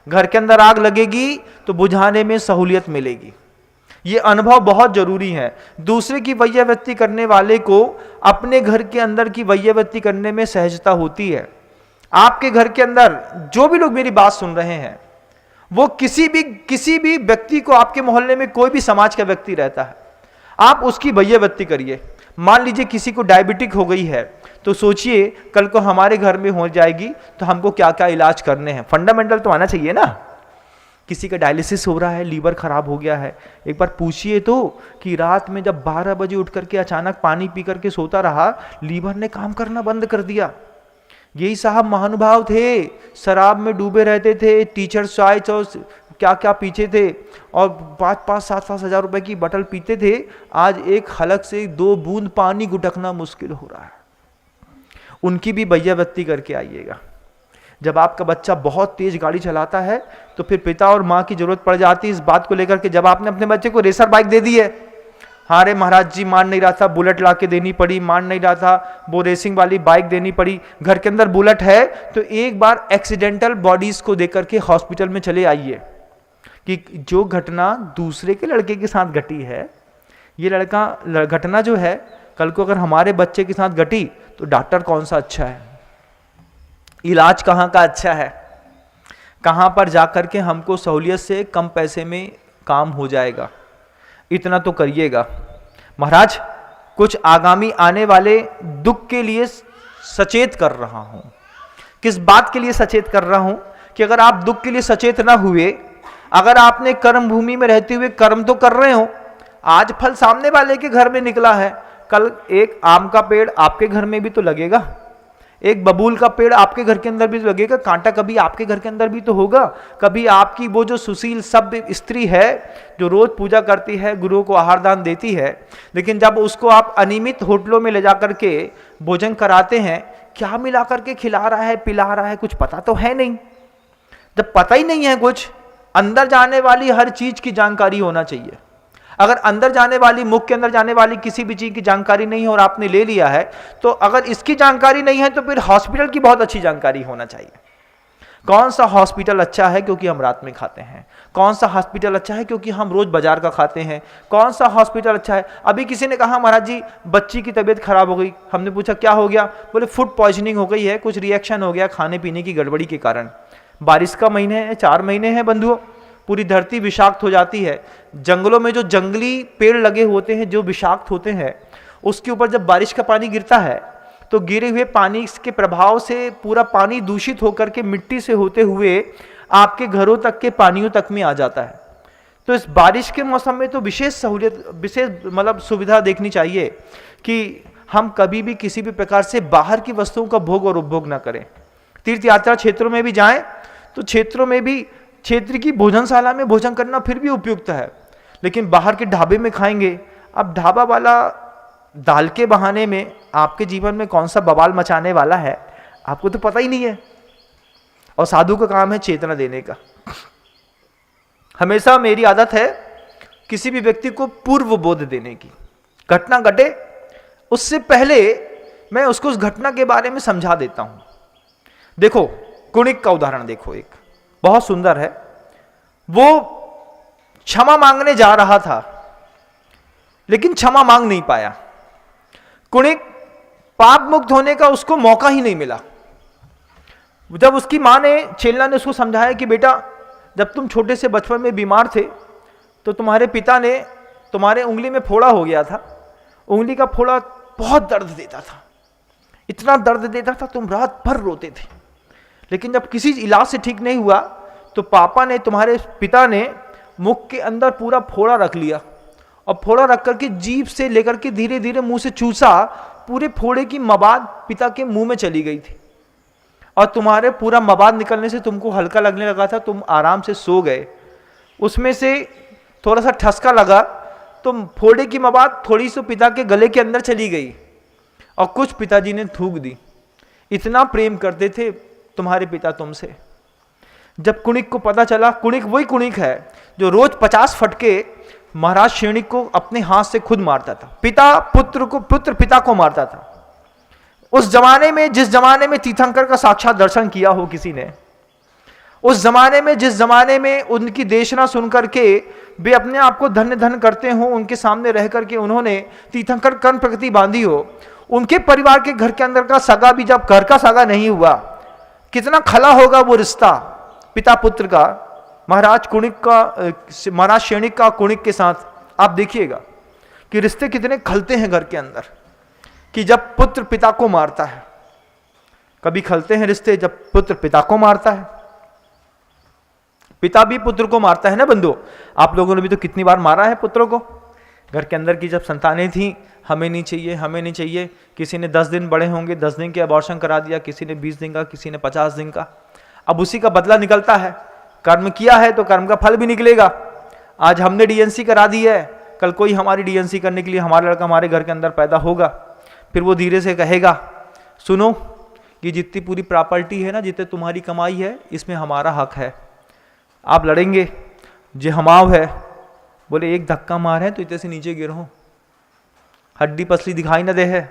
घर के अंदर आग लगेगी तो बुझाने में सहूलियत मिलेगी। ये अनुभव बहुत जरूरी है। दूसरे की वैयावृत्ति करने वाले को अपने घर के अंदर की वैयावृत्ति करने में सहजता होती है। आपके घर के अंदर जो भी लोग मेरी बात सुन रहे हैं, वो किसी भी व्यक्ति को, आपके मोहल्ले में कोई भी समाज का व्यक्ति रहता है, आप उसकी वैयावृत्ति करिए। मान लीजिए किसी को डायबिटिक हो गई है, तो सोचिए कल को हमारे घर में हो जाएगी तो हमको क्या क्या इलाज करने हैं। फंडामेंटल तो आना चाहिए ना। किसी का डायलिसिस हो रहा है, लीवर खराब हो गया है, एक बार पूछिए तो कि रात में जब 12 बजे उठ करके अचानक पानी पी करके सोता रहा, लीवर ने काम करना बंद कर दिया। यही साहब महानुभाव थे, शराब में डूबे रहते थे, टीचर चाइस और क्या क्या पीछे थे, और 5-5, 7-7 हजार रुपए की बटल पीते थे। आज एक हलक से 2 बूंद पानी गुटकना मुश्किल हो रहा है। उनकी भी वैयावृत्ति करके आइएगा। जब आपका बच्चा बहुत तेज गाड़ी चलाता है तो फिर पिता और माँ की जरूरत पड़ जाती है इस बात को लेकर के। जब आपने अपने बच्चे को रेसर बाइक दे दी है, हाँ रे महाराज जी मान नहीं रहा था, बुलेट ला के देनी पड़ी, मान नहीं रहा था, वो रेसिंग वाली बाइक देनी पड़ी। घर के अंदर बुलेट है तो एक बार एक्सीडेंटल बॉडीज को देकर के हॉस्पिटल में चले आइए कि जो घटना दूसरे के लड़के के साथ घटी है, ये लड़का घटना जो है कल को अगर हमारे बच्चे के साथ घटी तो डॉक्टर कौन सा अच्छा है, इलाज कहाँ का अच्छा है, कहाँ पर जाकर के हमको सहूलियत से कम पैसे में काम हो जाएगा। इतना तो करिएगा। महाराज कुछ आगामी आने वाले दुख के लिए सचेत कर रहा हूं। किस बात के लिए सचेत कर रहा हूं कि अगर आप दुख के लिए सचेत ना हुए, अगर आपने कर्म भूमि में रहते हुए कर्म तो कर रहे हो, आज फल सामने वाले के घर में निकला है, कल एक आम का पेड़ आपके घर में भी तो लगेगा, एक बबूल का पेड़ आपके घर के अंदर भी तो लगेगा, कांटा कभी आपके घर के अंदर भी तो होगा। कभी आपकी वो जो सुशील सभ्य स्त्री है जो रोज पूजा करती है, गुरुओं को आहार दान देती है, लेकिन जब उसको आप अनियमित होटलों में ले जाकर के भोजन कराते हैं, क्या मिला करके खिला रहा है, पिला रहा है, कुछ पता तो है नहीं। जब पता ही नहीं है कुछ, अंदर जाने वाली हर चीज की जानकारी होना चाहिए। अगर अंदर जाने वाली, मुख के अंदर जाने वाली किसी भी चीज की जानकारी नहीं है और आपने ले लिया है, तो अगर इसकी जानकारी नहीं है तो फिर हॉस्पिटल की बहुत अच्छी जानकारी होना चाहिए। कौन सा हॉस्पिटल अच्छा है क्योंकि हम रात में खाते हैं, कौन सा हॉस्पिटल अच्छा है क्योंकि हम रोज बाजार का खाते हैं, कौन सा हॉस्पिटल अच्छा है। अभी किसी ने कहा महाराज जी बच्ची की तबीयत खराब हो गई, हमने पूछा क्या हो गया, बोले फूड पॉइजनिंग हो गई है, कुछ रिएक्शन हो गया खाने पीने की गड़बड़ी के कारण। बारिश का महीने है, 4 महीने हैं बंधुओं, पूरी धरती विषाक्त हो जाती है। जंगलों में जो जंगली पेड़ लगे होते हैं जो विषाक्त होते हैं, उसके ऊपर जब बारिश का पानी गिरता है तो गिरे हुए पानी के प्रभाव से पूरा पानी दूषित होकर के मिट्टी से होते हुए आपके घरों तक के पानियों तक में आ जाता है। तो इस बारिश के मौसम में तो विशेष सहूलियत, विशेष मतलब सुविधा देखनी चाहिए कि हम कभी भी किसी भी प्रकार से बाहर की वस्तुओं का भोग और उपभोग न करें। तीर्थ यात्रा क्षेत्रों में भी जाएं तो क्षेत्रों में भी क्षेत्र की भोजनशाला में भोजन करना फिर भी उपयुक्त है, लेकिन बाहर के ढाबे में खाएंगे, अब ढाबा वाला दाल के बहाने में आपके जीवन में कौन सा बवाल मचाने वाला है आपको तो पता ही नहीं है। और साधु का काम है चेतना देने का। हमेशा मेरी आदत है किसी भी व्यक्ति को पूर्व बोध देने की। घटना घटे उससे पहले मैं उसको उस घटना के बारे में समझा देता हूं। देखो कुणिक का उदाहरण देखो, एक बहुत सुंदर है। वो क्षमा मांगने जा रहा था लेकिन क्षमा मांग नहीं पाया। कुणिक पाप मुक्त होने का उसको मौका ही नहीं मिला। जब उसकी मां ने, चेलना ने उसको समझाया कि बेटा जब तुम छोटे से बचपन में बीमार थे तो तुम्हारे पिता ने, तुम्हारे उंगली में फोड़ा हो गया था, उंगली का फोड़ा बहुत दर्द देता था, इतना दर्द देता था तुम रात भर रोते थे, लेकिन जब किसी इलाज से ठीक नहीं हुआ तो पापा ने, तुम्हारे पिता ने मुख के अंदर पूरा फोड़ा रख लिया और फोड़ा रख करके जीभ से लेकर के धीरे धीरे मुंह से चूसा। पूरे फोड़े की मवाद पिता के मुंह में चली गई थी और तुम्हारे पूरा मवाद निकलने से तुमको हल्का लगने लगा था, तुम आराम से सो गए। उसमें से थोड़ा सा ठसका लगा तो फोड़े की मवाद थोड़ी सी पिता के गले के अंदर चली गई और कुछ पिताजी ने थूक दी। इतना प्रेम करते थे तुम्हारे पिता तुमसे। जब कुणिक को पता चला, कुणिक वही कुणिक है जो रोज 50 फटके महाराज श्रेणिक को अपने हाथ से खुद मारता था। पिता पुत्र को, पुत्र पिता को मारता था। उस जमाने में, जिस जमाने में तीर्थंकर का साक्षात दर्शन किया हो किसी ने, उस जमाने में, जिस जमाने में उनकी देशना सुन करके वे अपने आप को धन्य धन्य करते हो, उनके सामने रह करके उन्होंने तीर्थंकर कर्ण प्रकृति बांधी हो, उनके परिवार के घर के अंदर का सगा भी जब घर का सगा नहीं हुआ, कितना खला होगा वो रिश्ता पिता पुत्र का। महाराज कुणिक का, महाराज शैणिक का कुणिक के साथ आप देखिएगा कि रिश्ते कितने खलते हैं घर के अंदर, कि जब पुत्र पिता को मारता है, कभी खलते हैं रिश्ते जब पुत्र पिता को मारता है, पिता भी पुत्र को मारता है ना बंधु। आप लोगों ने भी तो कितनी बार मारा है पुत्रों को। घर के अंदर की जब संतानें थी, हमें नहीं चाहिए, हमें नहीं चाहिए, किसी ने 10 दिन बड़े होंगे 10 दिन के अबॉर्शन करा दिया, किसी ने 20 दिन का, किसी ने 50 दिन का। अब उसी का बदला निकलता है, कर्म किया है तो कर्म का फल भी निकलेगा। आज हमने डीएनसी करा दी है, कल कोई हमारी डीएनसी करने के लिए हमारा लड़का हमारे घर के अंदर पैदा होगा, फिर वो धीरे से कहेगा सुनो कि जितनी पूरी प्रॉपर्टी है ना, जितने तुम्हारी कमाई है, इसमें हमारा हक है। आप लड़ेंगे, जे हमाव है, बोले एक धक्का मार है तो इतने से नीचे गिरो, हड्डी पसली दिखाई ना दे है।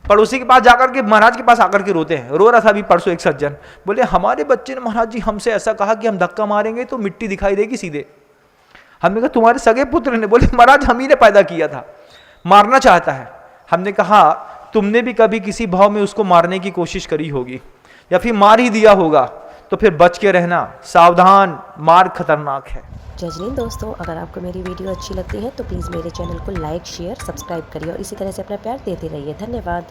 पड़ोसी के पास जाकर के, महाराज के पास आकर के रोते हैं। रो रहा था अभी परसों एक सज्जन, बोले हमारे बच्चे ने महाराज जी हमसे ऐसा कहा कि हम धक्का मारेंगे तो मिट्टी दिखाई देगी सीधे। हमने कहा तुम्हारे सगे पुत्र ने? बोले महाराज हम ही ने पैदा किया था, मारना चाहता है। हमने कहा तुमने भी कभी किसी भाव में उसको मारने की कोशिश करी होगी या फिर मार ही दिया होगा, तो फिर बच के रहना, सावधान, मार्ग खतरनाक है। जजनीन दोस्तों, अगर आपको मेरी वीडियो अच्छी लगती है तो प्लीज़ मेरे चैनल को लाइक, शेयर, सब्सक्राइब करिए और इसी तरह से अपना प्यार देते रहिए। धन्यवाद।